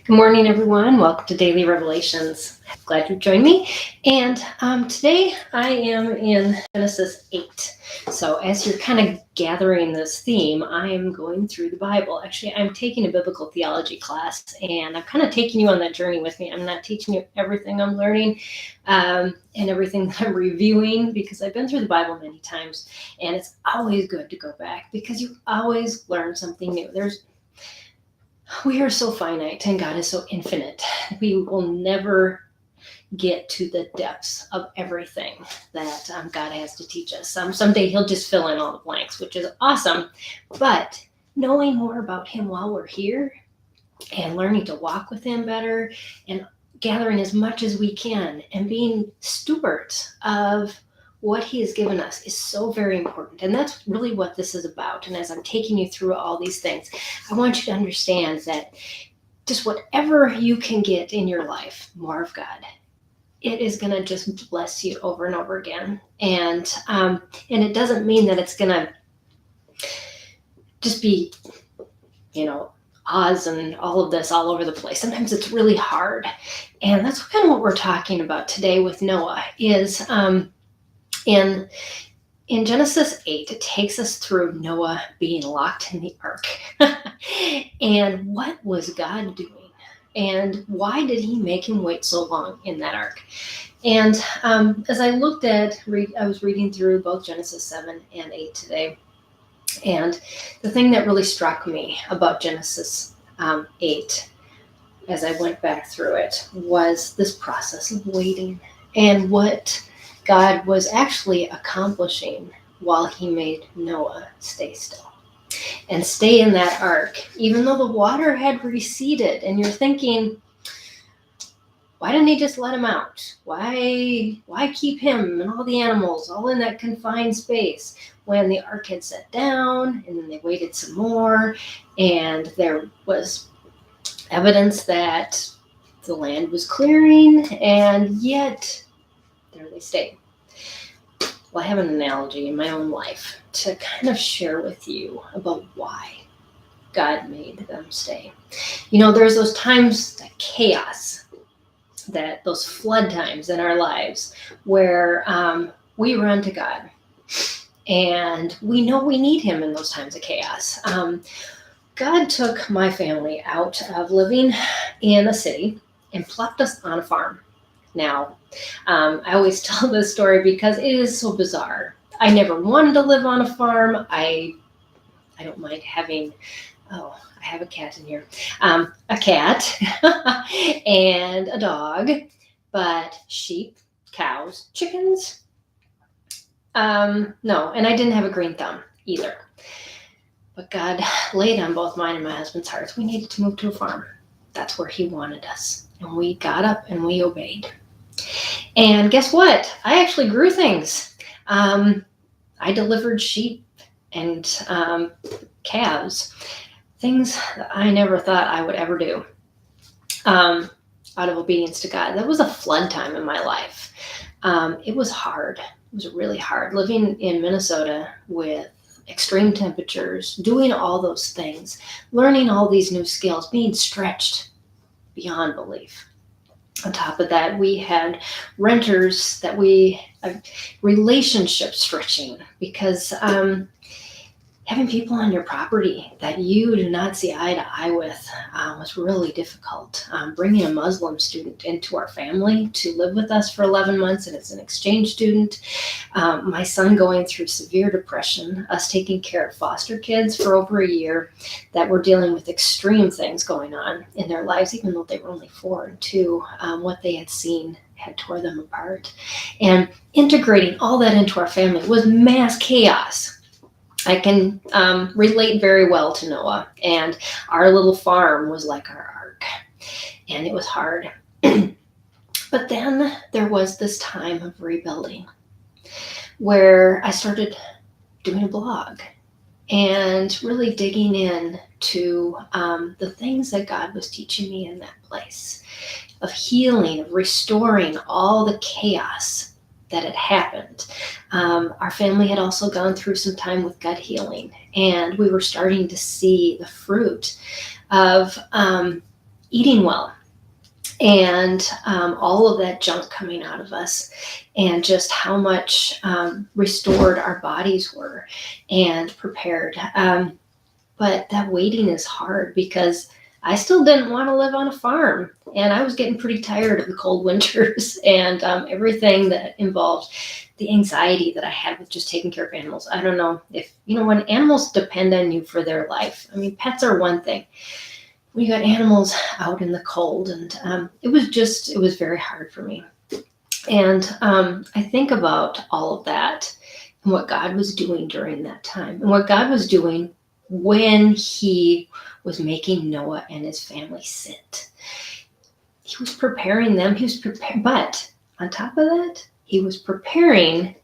Good morning, everyone. Welcome to Daily Revelations. Glad you joined me. And today I am in Genesis 8. So, as you're kind of gathering this theme, I am going through the Bible. Actually, I'm taking a biblical theology class, and I'm kind of taking you on that journey with me. I'm not teaching you everything I'm learning and everything that I'm reviewing, because I've been through the Bible many times, and it's always good to go back because you always learn something new. We are so finite and God is so infinite. We will never get to the depths of everything that God has to teach us. Someday He'll just fill in all the blanks, which is awesome. But knowing more about Him while we're here and learning to walk with Him better and gathering as much as we can and being stewards of what He has given us is so very important. And that's really what this is about. And as I'm taking you through all these things, I want you to understand that just whatever you can get in your life, more of God, it is going to just bless you over and over again. And it doesn't mean that it's going to just be, Oz and all of this all over the place. Sometimes it's really hard. And that's kind of what we're talking about today with Noah is in Genesis 8, it takes us through Noah being locked in the ark. And what was God doing? And why did He make him wait so long in that ark? And as I looked at, I was reading through both Genesis 7 and 8 today. And the thing that really struck me about Genesis 8, as I went back through it, was this process of waiting and what God was actually accomplishing while He made Noah stay still and stay in that ark, even though the water had receded. And you're thinking, why didn't He just let him out? Why keep him and all the animals all in that confined space when the ark had set down? And then they waited some more, and there was evidence that the land was clearing, and yet there they stayed. Well, I have an analogy in my own life to kind of share with you about why God made them stay. There's those times, that chaos, that those flood times in our lives where we run to God and we know we need Him in those times of chaos. God took my family out of living in a city and plucked us on a farm. Now, I always tell this story because it is so bizarre. I never wanted to live on a farm. I don't mind having, I have a cat in here, a cat and a dog, but sheep, cows, chickens, no, and I didn't have a green thumb either. But God laid on both mine and my husband's hearts, we needed to move to a farm. That's where He wanted us. And we got up and we obeyed. And guess what? I actually grew things. I delivered sheep and calves, things that I never thought I would ever do out of obedience to God. That was a flood time in my life. It was hard. It was really hard living in Minnesota with extreme temperatures, doing all those things, learning all these new skills, being stretched beyond belief. On top of that, we had renters that relationship stretching, because having people on your property that you do not see eye to eye with was really difficult. Bringing a Muslim student into our family to live with us for 11 months, and it's an exchange student. My son going through severe depression, us taking care of foster kids for over a year that were dealing with extreme things going on in their lives, even though they were only 4 and 2. What they had seen had tore them apart. And integrating all that into our family was mass chaos. I can relate very well to Noah, and our little farm was like our ark, and it was hard. But then there was this time of rebuilding where I started doing a blog and really digging in to the things that God was teaching me in that place of healing, of restoring all the chaos that had happened. Our family had also gone through some time with gut healing, and we were starting to see the fruit of eating well, and all of that junk coming out of us, and just how much restored our bodies were and prepared. But that waiting is hard because I still didn't want to live on a farm, and I was getting pretty tired of the cold winters and everything that involved the anxiety that I had with just taking care of animals. I don't know if, when animals depend on you for their life. I mean, pets are one thing. We got animals out in the cold, and it was very hard for me. And I think about all of that and what God was doing during that time, and what God was doing when he was making Noah and his family sit. He was preparing them. But on top of that, he was preparing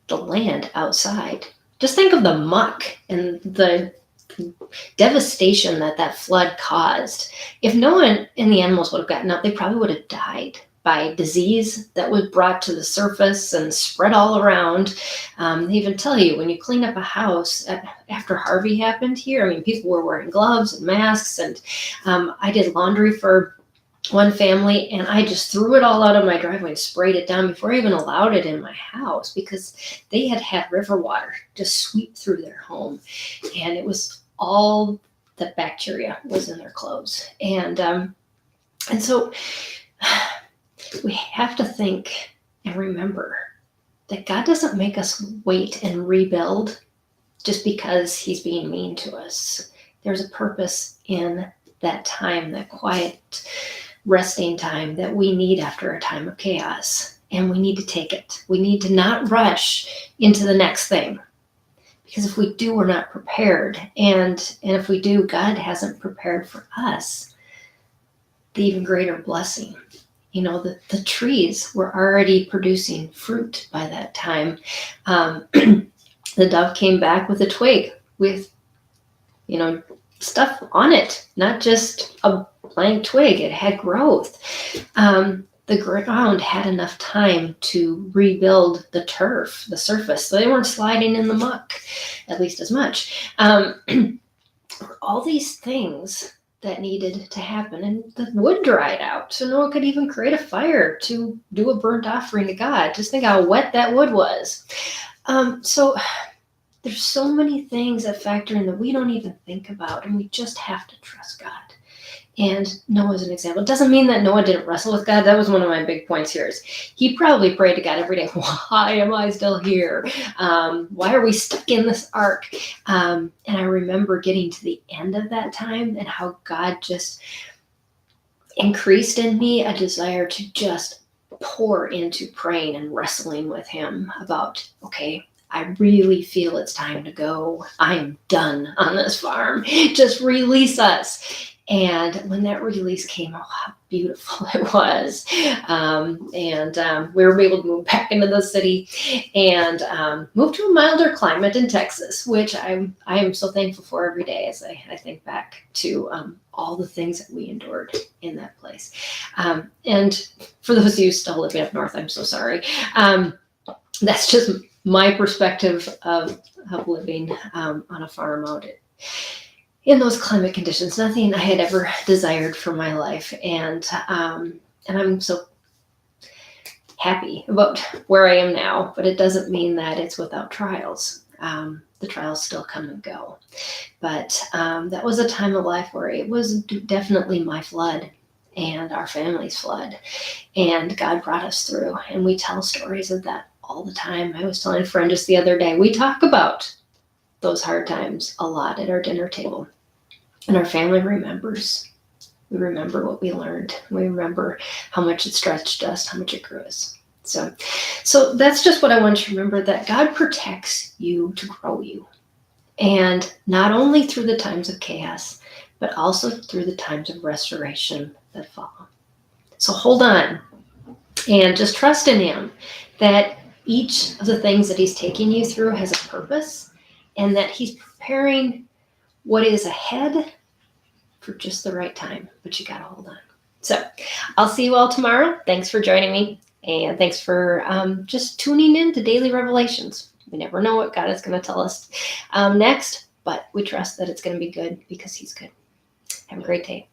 the land outside. Just think of the muck and the devastation that flood caused. If Noah and the animals would have gotten up, they probably would have died by disease that was brought to the surface and spread all around. They even tell you when you clean up a house after Harvey happened here, I mean, people were wearing gloves and masks, and I did laundry for one family, and I just threw it all out of my driveway and sprayed it down before I even allowed it in my house, because they had river water just sweep through their home, and it was all the bacteria was in their clothes. And so we have to think and remember that God doesn't make us wait and rebuild just because he's being mean to us. There's a purpose in that time, that quiet resting time that we need after a time of chaos, and we need to take it. We need to not rush into the next thing, because if we do, we're not prepared. And if we do, God hasn't prepared for us the even greater blessing. The trees were already producing fruit by that time. The dove came back with a twig with, stuff on it, not just a blank twig. It had growth. The ground had enough time to rebuild the turf, the surface, so they weren't sliding in the muck, at least as much. All these things that needed to happen, and the wood dried out, so Noah could even create a fire to do a burnt offering to God. Just think how wet that wood was. So there's so many things that factor in that we don't even think about, and we just have to trust God. And Noah's an example. It doesn't mean that Noah didn't wrestle with God. That was one of my big points here. Is he probably prayed to God every day, why am I still here? Why are we stuck in this ark? And I remember getting to the end of that time and how God just increased in me a desire to just pour into praying and wrestling with him about, okay, I really feel it's time to go. I am done on this farm. Just release us. And when that release came, oh, how beautiful it was. We were able to move back into the city and move to a milder climate in Texas, which I am so thankful for every day as I think back to all the things that we endured in that place. And for those of you still living up north, I'm so sorry. That's just my perspective of living on a farm out in those climate conditions. Nothing I had ever desired for my life, and I'm so happy about where I am now. But it doesn't mean that it's without trials. The trials still come and go. But that was a time of life where it was definitely my flood and our family's flood, and God brought us through. And we tell stories of that all the time. I was telling a friend just the other day, we talk about those hard times a lot at our dinner table. And our family remembers. We remember what we learned. We remember how much it stretched us, how much it grew us. So that's just what I want you to remember, that God protects you to grow you. And not only through the times of chaos, but also through the times of restoration that follow. So hold on and just trust in him that each of the things that he's taking you through has a purpose, and that he's preparing what is ahead for just the right time, but you got to hold on. So I'll see you all tomorrow. Thanks for joining me, and thanks for just tuning in to Daily Revelations. We never know what God is going to tell us next, but we trust that it's going to be good because he's good. Have a great day.